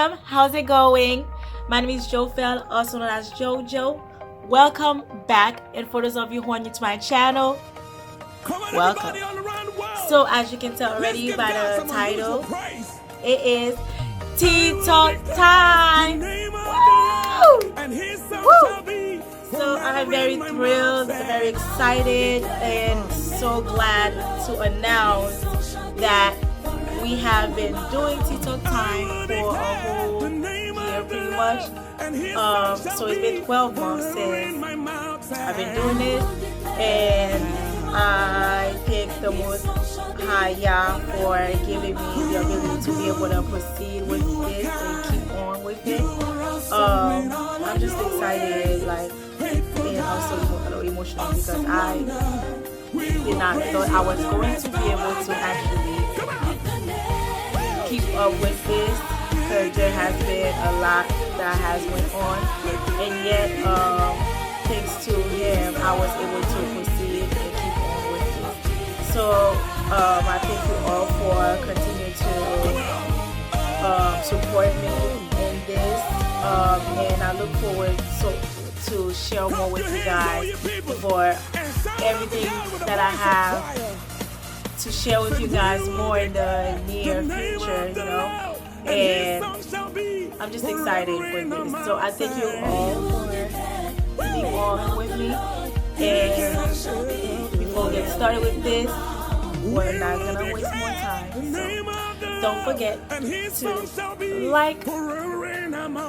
Welcome. How's it going? My name is Jofel, also known as Jojo. Welcome back. And for those of you who are new to my channel, welcome. So as you can tell already by the title, it is Tea Talk Time. Woo! Woo! So I'm very thrilled, very excited, and so glad to announce that we have been doing Tea Talk Time for a whole year pretty much. So it's been 12 months since I've been doing this, and I thank the Most High Yah for giving me the ability to be able to proceed with this and keep on with it. I'm just excited, like, and also a little emotional because I did not thought I was going to be able to actually keep up with this, because there has been a lot that has went on, and yet thanks to him I was able to proceed and keep on with this. So I thank you all for continuing to support me in this, and I look forward to share more with you guys for everything that I have to share with you guys more in the near future, you know, and I'm just excited for this. So I thank you all for being on with me, and before we get started with this, we're not gonna waste more time, so don't forget to like,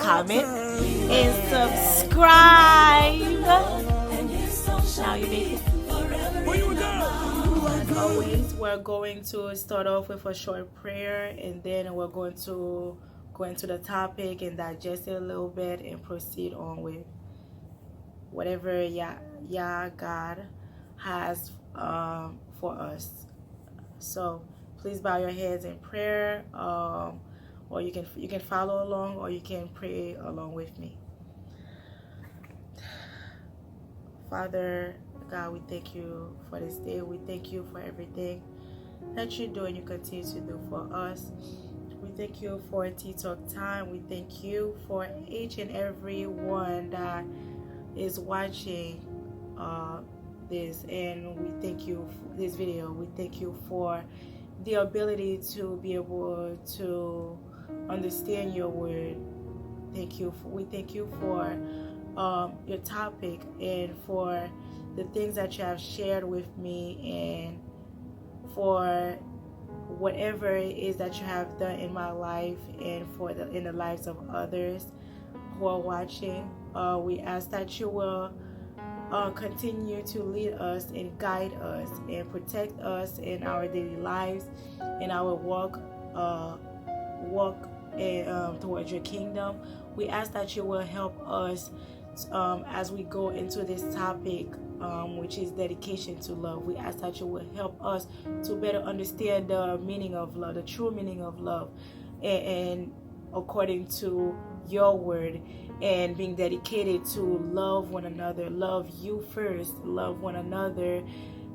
comment, and subscribe. Now you make it. As always, we're going to start off with a short prayer, and then we're going to go into the topic and digest it a little bit and proceed on with whatever Yah God has for us. So please bow your heads in prayer, or you can follow along, or you can pray along with me. Father God, we thank you for this day. We thank you for everything that you do and you continue to do for us. We thank you for Tea Talk Time. We thank you for each and every one that is watching this, and we thank you for this video. We thank you for the ability to be able to understand your word. We thank you for your topic, and for the things that you have shared with me, and for whatever it is that you have done in my life and in the lives of others who are watching. We ask that you will continue to lead us and guide us and protect us in our daily lives, in our walk towards your kingdom. We ask that you will help us as we go into this topic, which is dedication to love. We ask that you will help us to better understand the meaning of love, the true meaning of love, and according to your word, and being dedicated to love one another, love you first, love one another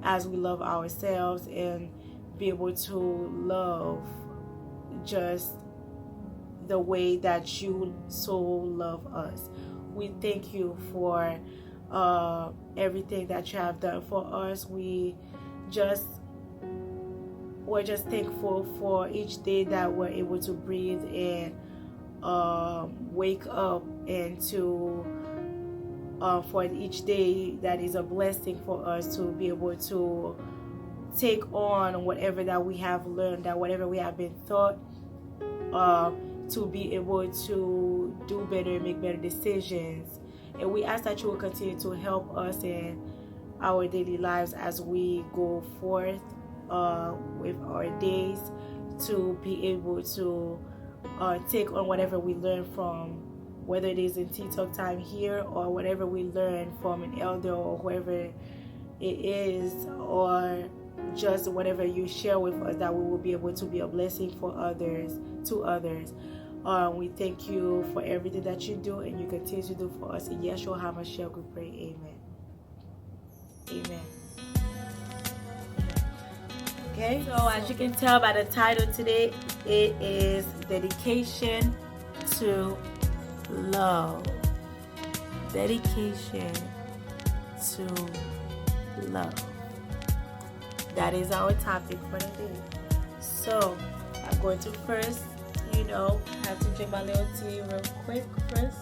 as we love ourselves, and be able to love just the way that you so love us. We thank you for everything that you have done for us. We're just thankful for each day that we're able to breathe and wake up, and to for each day that is a blessing for us to be able to take on whatever that we have learned, that whatever we have been taught, to be able to do better, make better decisions. And we ask that you will continue to help us in our daily lives as we go forth with our days, to be able to take on whatever we learn from, whether it is in Tea Talk Time here, or whatever we learn from an elder or whoever it is, or just whatever you share with us, that we will be able to be a blessing for others, to others. We thank you for everything that you do and you continue to do for us. In Yeshua HaMashiach we pray, amen. Amen. Okay, so as you can tell by the title today, it is dedication to love. Dedication to love. That is our topic for the day. So I'm going to first, have to drink my little tea real quick first.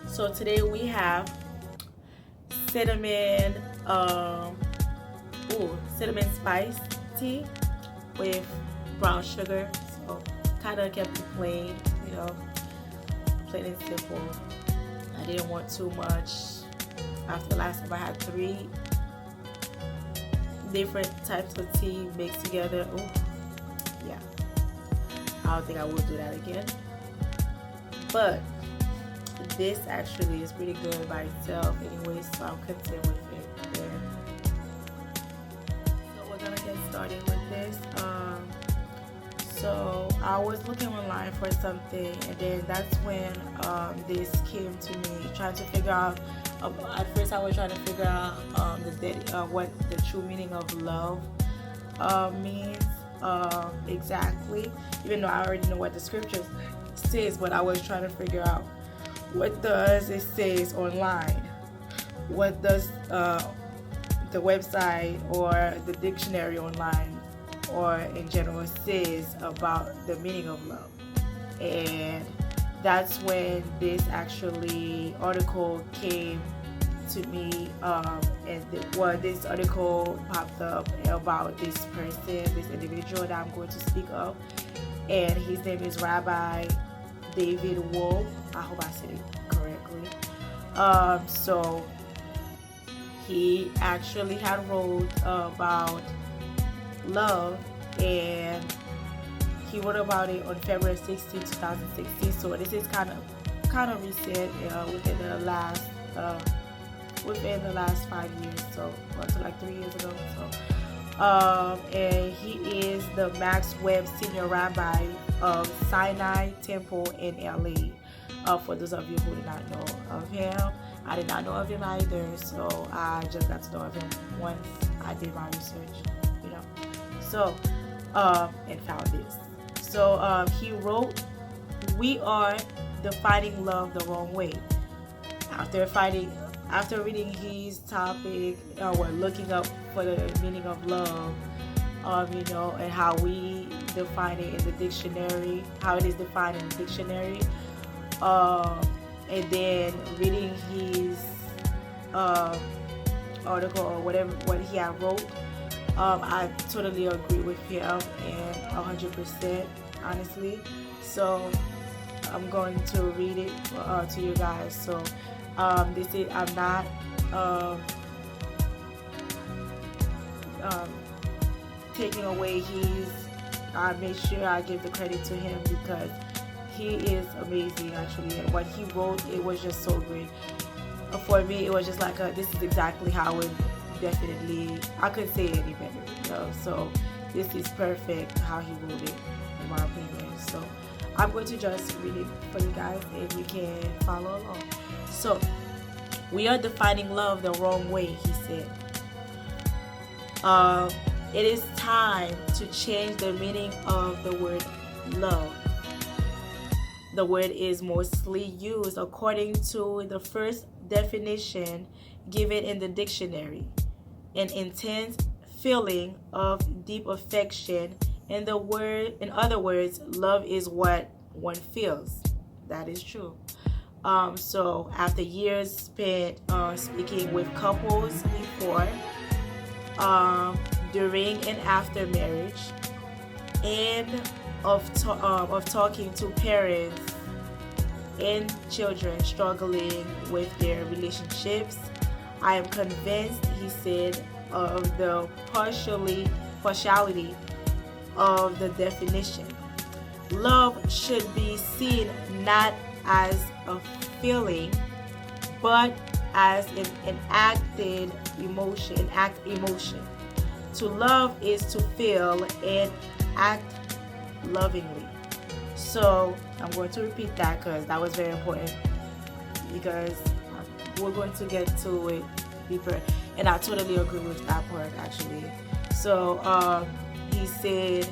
So today we have cinnamon spice tea with brown sugar. So kind of kept it plain, plain and simple. I didn't want too much. After the last time I had 3 different types of tea mixed together. Oh, yeah. I don't think I will do that again. But this actually is pretty good by itself anyway, so I'm content with it there. So we're gonna get started with this. So I was looking online for something, and then that's when this came to me, trying to figure out. At first I was trying to figure out what the true meaning of love means exactly, even though I already know what the scripture says, but I was trying to figure out what does it says online, what does the website or the dictionary online or in general says about the meaning of love. And that's when this article came to me, this article popped up about this person, this individual that I'm going to speak of, and his name is Rabbi David Wolf. I hope I said it correctly. So he actually had wrote about love, and he wrote about it on February 16, 2016. So this is kind of recent, within the last 5 years, so to like 3 years ago. So and he is the Max Webb Senior Rabbi of Sinai Temple in LA. For those of you who did not know of him, I did not know of him either, so I just got to know of him once I did my research, So, and found this. So he wrote, "We are defining love the wrong way." After reading his topic, we're looking up for the meaning of love, and how we define it in the dictionary, how it is defined in the dictionary, and then reading his article or what he had wrote, I totally agree with him and 100%, honestly. So I'm going to read it to you guys. So this is, I'm not taking away I made sure I give the credit to him because he is amazing actually, and what he wrote, it was just so great. For me, it was just like this is exactly how it definitely, I couldn't say it any better, So this is perfect how he wrote it, in my opinion. So I'm going to just read it for you guys and you can follow along. So, we are defining love the wrong way, he said. It is time to change the meaning of the word love. The word is mostly used according to the first definition given in the dictionary. An intense feeling of deep affection. In other words, love is what one feels. That is true. So after years spent speaking with couples before, during and after marriage, and of talking to parents and children struggling with their relationships, I am convinced, he said, of the partiality of the definition. Love should be seen not as a feeling, but as an acted emotion. To love is to feel and act lovingly. So I'm going to repeat that because that was very important, because we're going to get to it deeper, and I totally agree with that part actually. So he said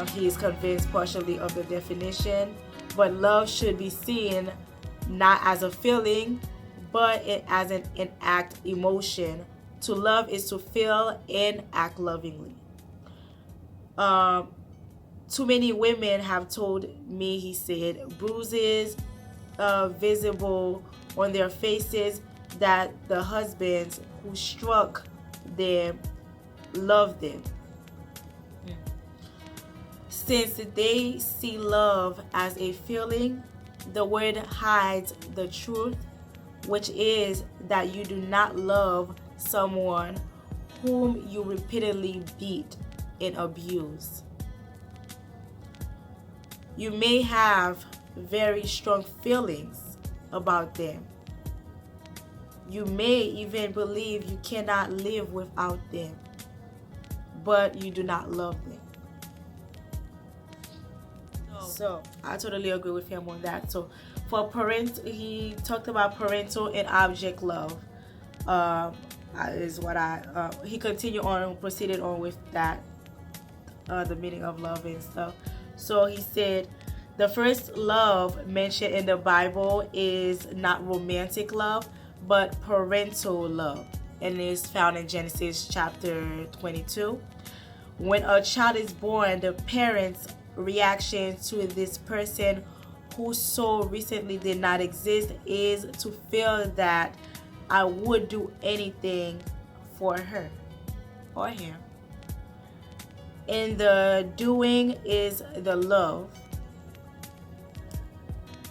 he is convinced partially of the definition, but love should be seen not as a feeling, but as an act emotion. To love is to feel and act lovingly. Too many women have told me, he said, bruises visible on their faces, that the husbands who struck them love them. Since they see love as a feeling, the word hides the truth, which is that you do not love someone whom you repeatedly beat and abuse. You may have very strong feelings about them. You may even believe you cannot live without them, but you do not love them. So I totally agree with him on that. So for he talked about parental and object love. Is what he proceeded on with that, the meaning of love and stuff. So he said the first love mentioned in the Bible is not romantic love, but parental love, and it is found in Genesis chapter 22. When a child is born, the parents' reaction to this person who so recently did not exist is to feel that I would do anything for her or him. And the doing is the love.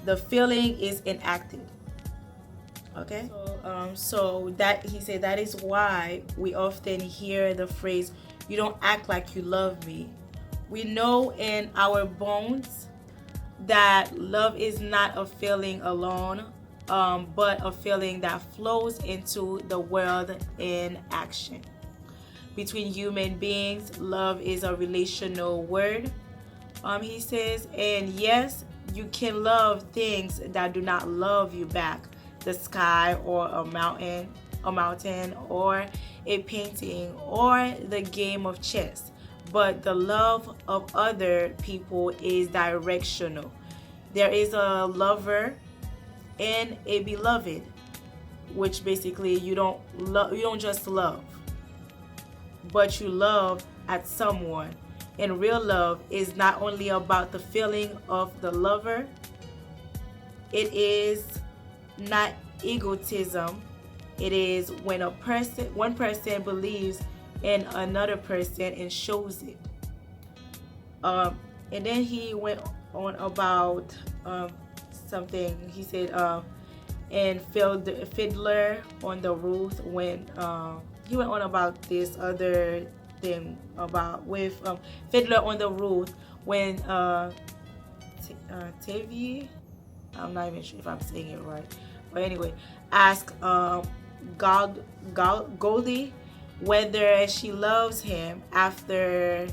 The feeling is enacted. Okay? So that he said that is why we often hear the phrase, "You don't act like you love me." We know in our bones that love is not a feeling alone, but a feeling that flows into the world in action. Between human beings, love is a relational word, he says, and yes, you can love things that do not love you back. The sky or a mountain or a painting or the game of chess. But the love of other people is directional. There is a lover and a beloved, which basically you don't just love, but you love at someone. And real love is not only about the feeling of the lover. It is not egotism. It is when one person believes in another person and shows it. And then he went on about something. He said, and Fiddler on the Roof, when he went on about this other thing about with Fiddler on the Roof, when Tavi, I'm not even sure if I'm saying it right, but anyway, asked Goldie whether she loves him after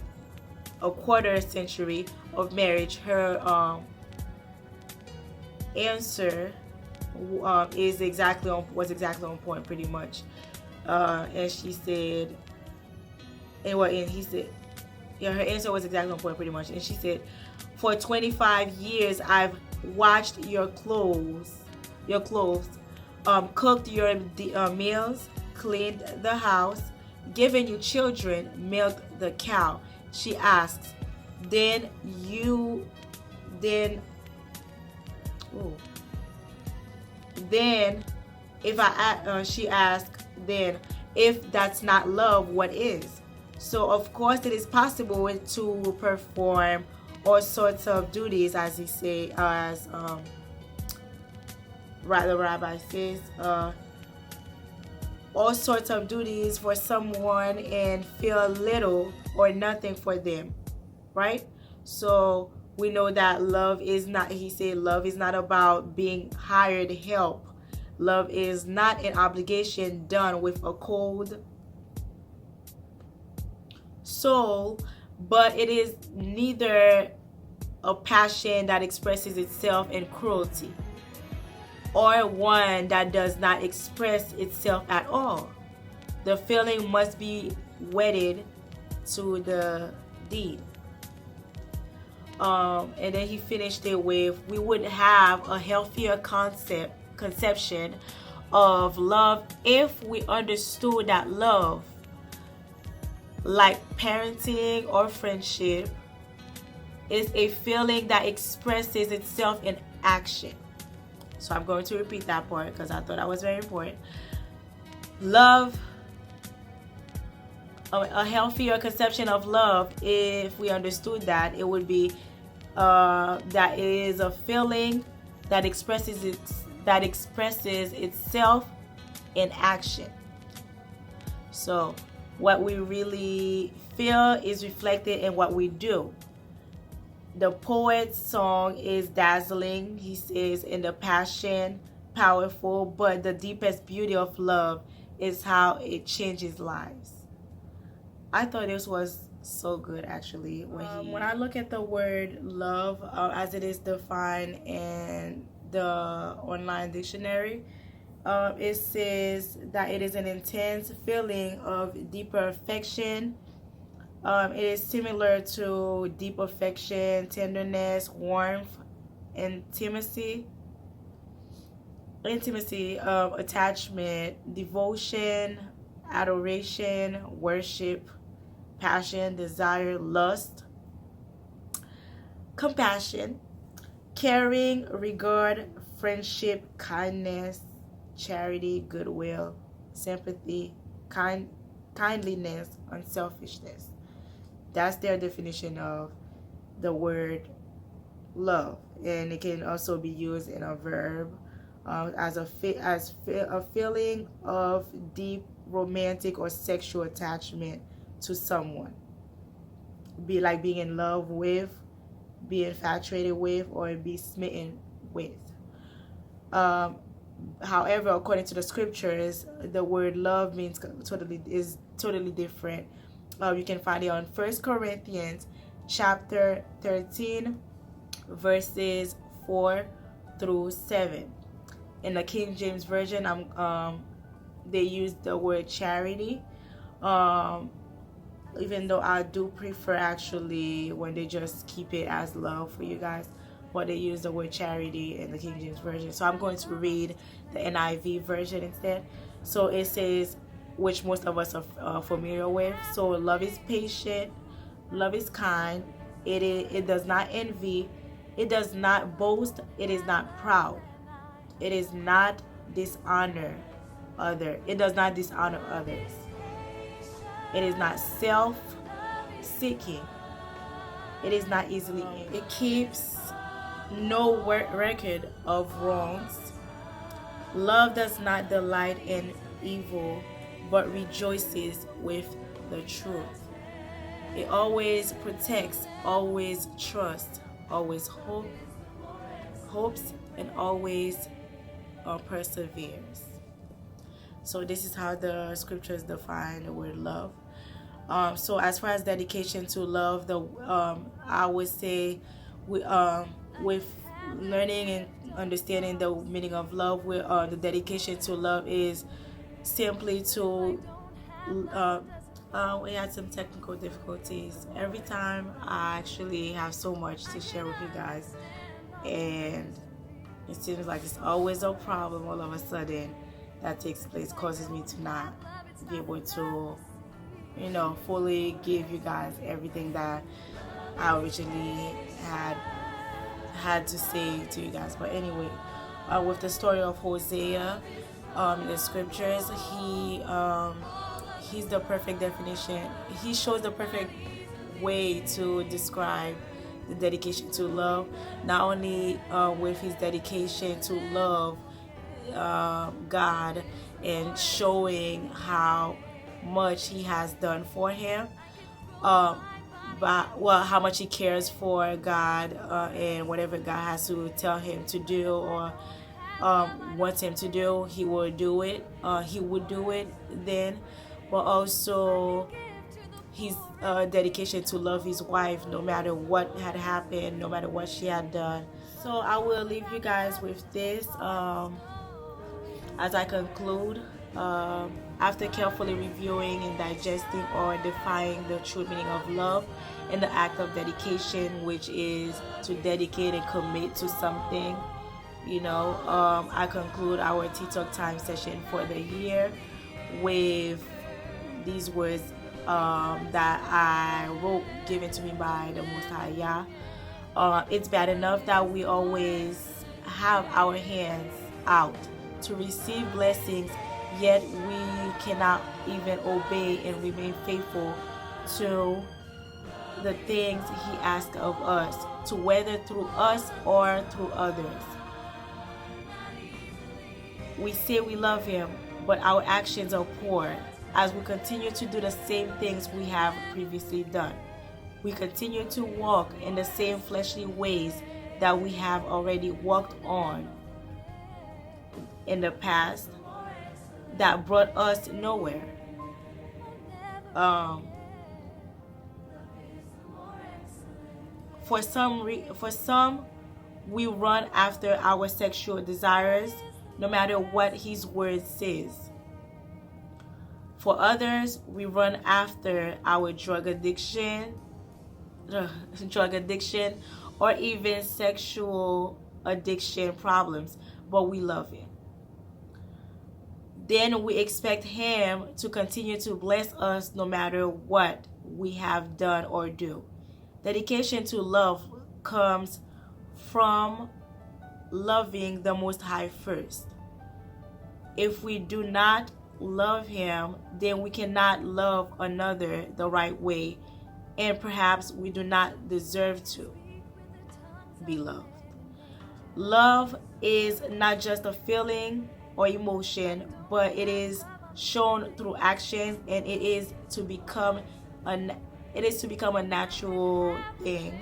a quarter century of marriage. Her answer was exactly on point, pretty much. And she said, and he said, yeah, her answer was exactly on point, pretty much. And she said, for 25 years, I've washed your clothes, cooked your meals, cleaned the house, given you children, milked the cow. She asks, then she asked, then if that's not love, what is? So of course it is possible to perform all sorts of duties, as the rabbi says, all sorts of duties for someone and feel little or nothing for them, right? So we know that love is not, he said, love is not about being hired help. Love is not an obligation done with a cold soul, but it is neither a passion that expresses itself in cruelty, or one that does not express itself at all. The feeling must be wedded to the deed. And then he finished it with, we would have a healthier conception of love if we understood that love, like parenting or friendship, is a feeling that expresses itself in action. So I'm going to repeat that part because I thought that was very important. Love, a healthier conception of love, if we understood that, it would be that it is a feeling that expresses itself in action. So what we really feel is reflected in what we do. The poet's song is dazzling. He says, in the passion, powerful, but the deepest beauty of love is how it changes lives. I thought this was so good, actually. When I look at the word love as it is defined in the online dictionary, it says that it is an intense feeling of deeper affection. It is similar to deep affection, tenderness, warmth, intimacy, attachment, devotion, adoration, worship, passion, desire, lust, compassion, caring, regard, friendship, kindness, charity, goodwill, sympathy, kindliness, unselfishness. That's their definition of the word love, and it can also be used in a verb as a feeling of deep romantic or sexual attachment to someone. Be like being in love with, be infatuated with, or be smitten with. However, according to the scriptures, the word love means totally different. You can find it on 1 Corinthians chapter 13, verses 4 through 7. In the King James Version, they use the word charity. Even though I do prefer actually when they just keep it as love for you guys, but they use the word charity in the King James Version. So I'm going to read the NIV version instead. So it says, which most of us are familiar with. So love is patient, love is kind, it does not envy, it does not boast, it is not proud, it is not dishonor others, it does not dishonor others, it is not self-seeking, it is not easily angered, it keeps no record of wrongs. Love does not delight in evil, but rejoices with the truth. It always protects, always trusts, always hopes, and always perseveres. So this is how the scriptures define the word love. So as far as dedication to love, I would say with learning and understanding the meaning of love, the dedication to love is simply to we had some technical difficulties. Every time I actually have so much to share with you guys, and it seems like it's always a problem all of a sudden that takes place, causes me to not be able to fully give you guys everything that I originally had to say to you guys. But anyway, with the story of Hosea in the scriptures, he's the perfect definition. He shows the perfect way to describe the dedication to love, not only with his dedication to love God and showing how much he has done for him, how much he cares for God, and whatever God has to tell him to do or wants him to do, he will do it. He would do it then. But also his dedication to love his wife no matter what had happened, no matter what she had done. So I will leave you guys with this as I conclude. After carefully reviewing and digesting or defining the true meaning of love and the act of dedication, which is to dedicate and commit to something, I conclude our Tea Talk Time session for the year with these words that I wrote, given to me by the Most High Yah. It's bad enough that we always have our hands out to receive blessings, yet we cannot even obey and remain faithful to the things he asks of us, to whether through us or through others. We say we love him, but our actions are poor as we continue to do the same things we have previously done. We continue to walk in the same fleshly ways that we have already walked on in the past that brought us nowhere. For some, we run after our sexual desires, no matter what his word says. For others, we run after our drug addiction, or even sexual addiction problems, but we love him. Then we expect him to continue to bless us no matter what we have done or do. Dedication to love comes from loving the Most High first. If we do not love him, then we cannot love another the right way, and perhaps we do not deserve to be loved. Love is not just a feeling or emotion, but it is shown through action, and it is to become a natural thing,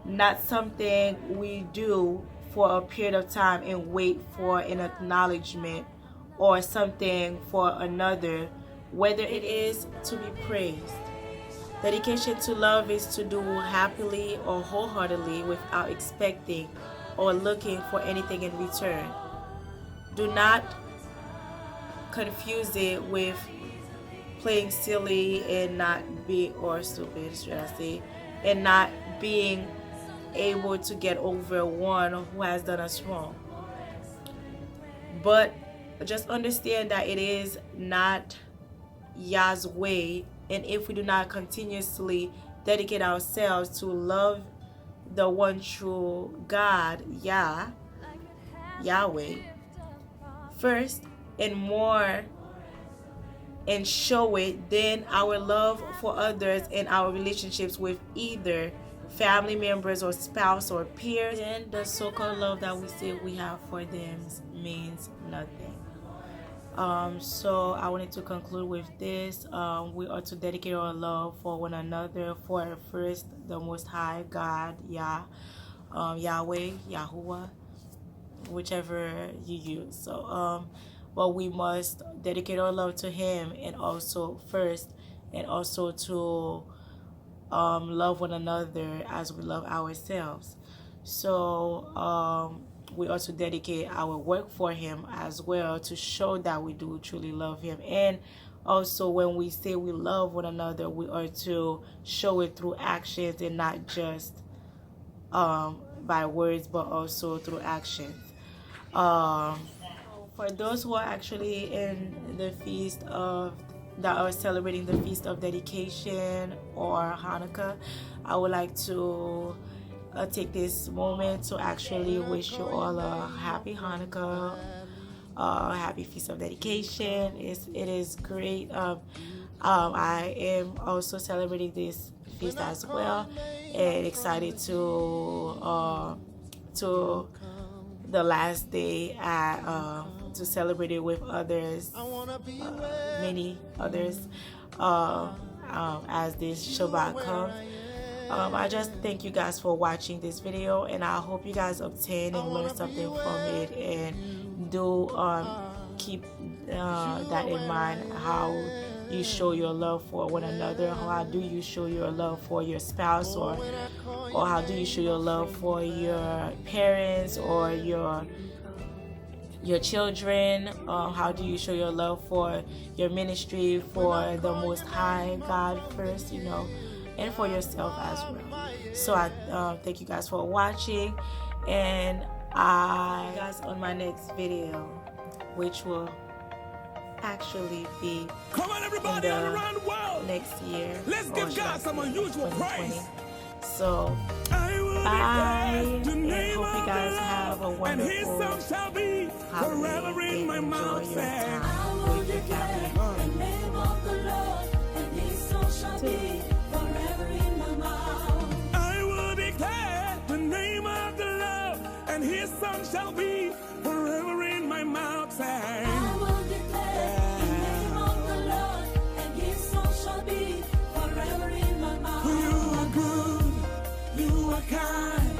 not something we do for a period of time and wait for an acknowledgement or something for another, whether it is to be praised. Dedication to love is to do happily or wholeheartedly without expecting or looking for anything in return. Do not confuse it with playing silly and not being, or stupid, should I say, and not being able to get over one who has done us wrong. But just understand that it is not Yah's way, and if we do not continuously dedicate ourselves to love the one true God, Yahweh, first and more, and show it, then our love for others and our relationships with either family members or spouse or peers, then the so-called love that we say we have for them means nothing. So I wanted to conclude with this. We are to dedicate our love for one another, for first the Most High God, Yahweh, Yahuwah, whichever you use. So but we must dedicate our love to him, and also first, and also to love one another as we love ourselves. So we also dedicate our work for him as well, to show that we do truly love him. And also, when we say we love one another, we are to show it through actions, and not just by words, but also through actions. For those who are actually in the feast of that are celebrating the feast of dedication or Hanukkah, I would like to take this moment to actually wish you all a happy Hanukkah, happy feast of dedication. It is great. I am also celebrating this feast as well, and excited to the last day to celebrate it with others, many others, as this Shabbat comes. I just thank you guys for watching this video, and I hope you guys obtain and learn something from it, and do keep that in mind, how you show your love for one another? How do you show your love for your spouse, or how do you show your love for your parents or your children? How do you show your love for your ministry, for the Most High God first, and for yourself as well? So I thank you guys for watching, and I see you guys on my next video, which will actually be in the next year. Let's give God some unusual praise. So bye, and hope you guys have a wonderful holiday and enjoy your time with your family. I will declare the name of the Lord, and His song shall be forever in my mouth. I will declare the name of the Lord, and His song shall be forever in my mouth. You are good, you are kind.